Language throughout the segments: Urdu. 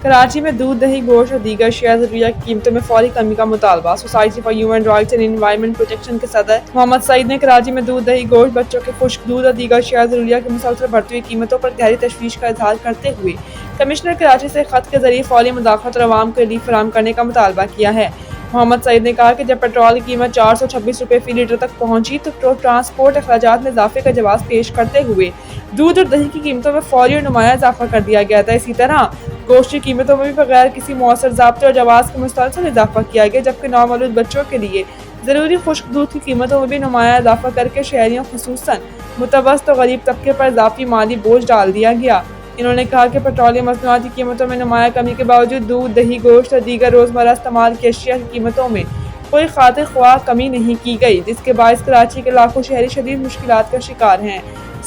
کراچی میں دودھ، دہی، گوشت اور دیگر اشیاء ضروریہ کی قیمتوں میں فوری کمی کا مطالبہ۔ Society for human rights and environment protection کے صدر محمد سعید نے کراچی میں دودھ، دہی، گوشت، بچوں کے خشک دودھ اور دیگر اشیاء ضروریہ کی مسلسل بڑھتی ہوئی قیمتوں پر گہری تشویش کا اظہار کرتے ہوئے کمشنر کراچی سے خط کے ذریعے فوری مداخلت اور عوام کو ریلیف فراہم کرنے کا مطالبہ کیا ہے۔ محمد سعید نے کہا کہ جب پیٹرول کی قیمت 426 روپے فی لیٹر تک پہنچی تو ٹرانسپورٹ اخراجات میں اضافے کا جواز پیش کرتے ہوئے دودھ اور دہی کی قیمتوں میں فوری اور نمایاں اضافہ کر دیا گیا تھا۔ اسی طرح گوشت کی قیمتوں میں بھی بغیر کسی مؤثر ضابطے اور جواز کے مسلسل اضافہ کیا گیا، جبکہ نومولود بچوں کے لیے ضروری خشک دودھ کی قیمتوں میں بھی نمایاں اضافہ کر کے شہریوں خصوصاً متوسط و غریب طبقے پر اضافی مالی بوجھ ڈال دیا گیا۔ انہوں نے کہا کہ پیٹرولیم مصنوعات کی قیمتوں میں نمایاں کمی کے باوجود دودھ، دہی، گوشت اور دیگر روزمرہ استعمال کی اشیاء کی قیمتوں میں کوئی خاطر خواہ کمی نہیں کی گئی، جس کے باعث کراچی کے لاکھوں شہری شدید مشکلات کا شکار ہیں۔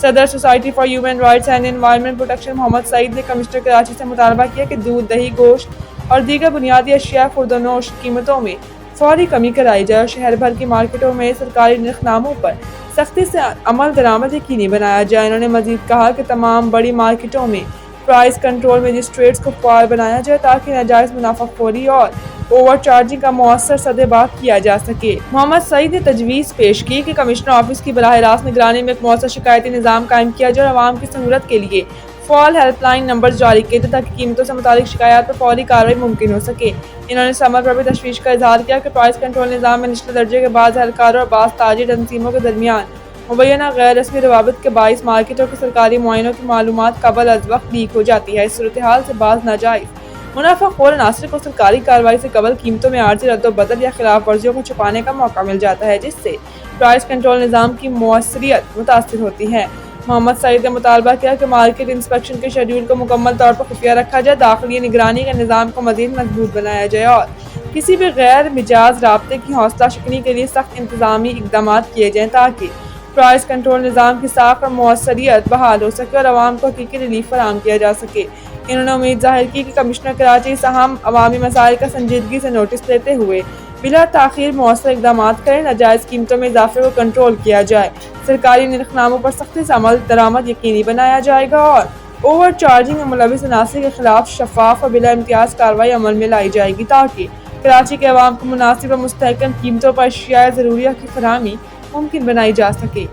صدر society for human rights and environment protection Muhammad Saeed نے کمشنر کراچی سے مطالبہ کیا کہ دودھ، دہی، گوشت اور دیگر بنیادی اشیاء خوردونوش کی قیمتوں میں فوری کمی کرائی جائے اور شہر بھر کی مارکیٹوں میں سرکاری نرخ ناموں پر سختی سے عمل درآمد یقینی بنایا جائے۔ انہوں نے مزید کہا کہ تمام بڑی مارکیٹوں میں پرائس کنٹرول مجسٹریٹس کو فعال بنایا جائے تاکہ ناجائز منافع خوری اور اوور چارجنگ کا مؤثر سدباب کیا جا سکے۔ محمد سعید نے تجویز پیش کی کہ کمشنر آفس کی براہ راست نگرانی میں ایک مؤثر شکایتی نظام قائم کیا جائے اور عوام کی سہولت کے لیے فعال ہیلپ لائن نمبرز جاری کیے جائیں تاکہ قیمتوں سے متعلق شکایات پر فوری کارروائی ممکن ہو سکے۔ انہوں نے سمر پر بھی تشویش کا اظہار کیا کہ پرائس کنٹرول نظام میں نچلے درجے کے بعض اہلکاروں اور بعض تاجر تنظیموں کے درمیان مبینہ غیر رسمی روابط کے باعث مارکیٹوں کے سرکاری معائنوں کی معلومات قبل از وقت لیک ہو جاتی ہے۔ اس صورتحال سے بعض ناجائز منافع خور عناصر کو سرکاری کارروائی سے قبل قیمتوں میں عارضی رد و بدل یا خلاف ورزیوں کو چھپانے کا موقع مل جاتا ہے، جس سے پرائس کنٹرول نظام کی مؤثریت متاثر ہوتی ہے۔ محمد سعید نے مطالبہ کیا کہ مارکیٹ انسپیکشن کے شیڈول کو مکمل طور پر خفیہ رکھا جائے، داخلی نگرانی کے نظام کو مزید مضبوط بنایا جائے اور کسی بھی غیر مجاز رابطے کی حوصلہ شکنی کے لیے سخت انتظامی اقدامات کیے جائیں تاکہ پرائس کنٹرول نظام کی ساکھ اور مؤثریت بحال ہو سکے اور عوام کو حقیقی ریلیف فراہم کیا جا سکے۔ انہوں نے امید ظاہر کی کہ کمشنر کراچی اس اہم عوامی مسائل کا سنجیدگی سے نوٹس لیتے ہوئے بلا تاخیر مؤثر اقدامات کریں، ناجائز قیمتوں میں اضافے کو کنٹرول کیا جائے، سرکاری نرخ ناموں پر سختی سے عمل درآمد یقینی بنایا جائے گا اور اوور چارجنگ میں ملوث عناصر کے خلاف شفاف اور بلا امتیاز کارروائی عمل میں لائی جائے گی تاکہ کراچی کے عوام کو مناسب اور مستحکم قیمتوں پر اشیاء ضروریہ کی فراہمی ممکن بنائی جا سکے۔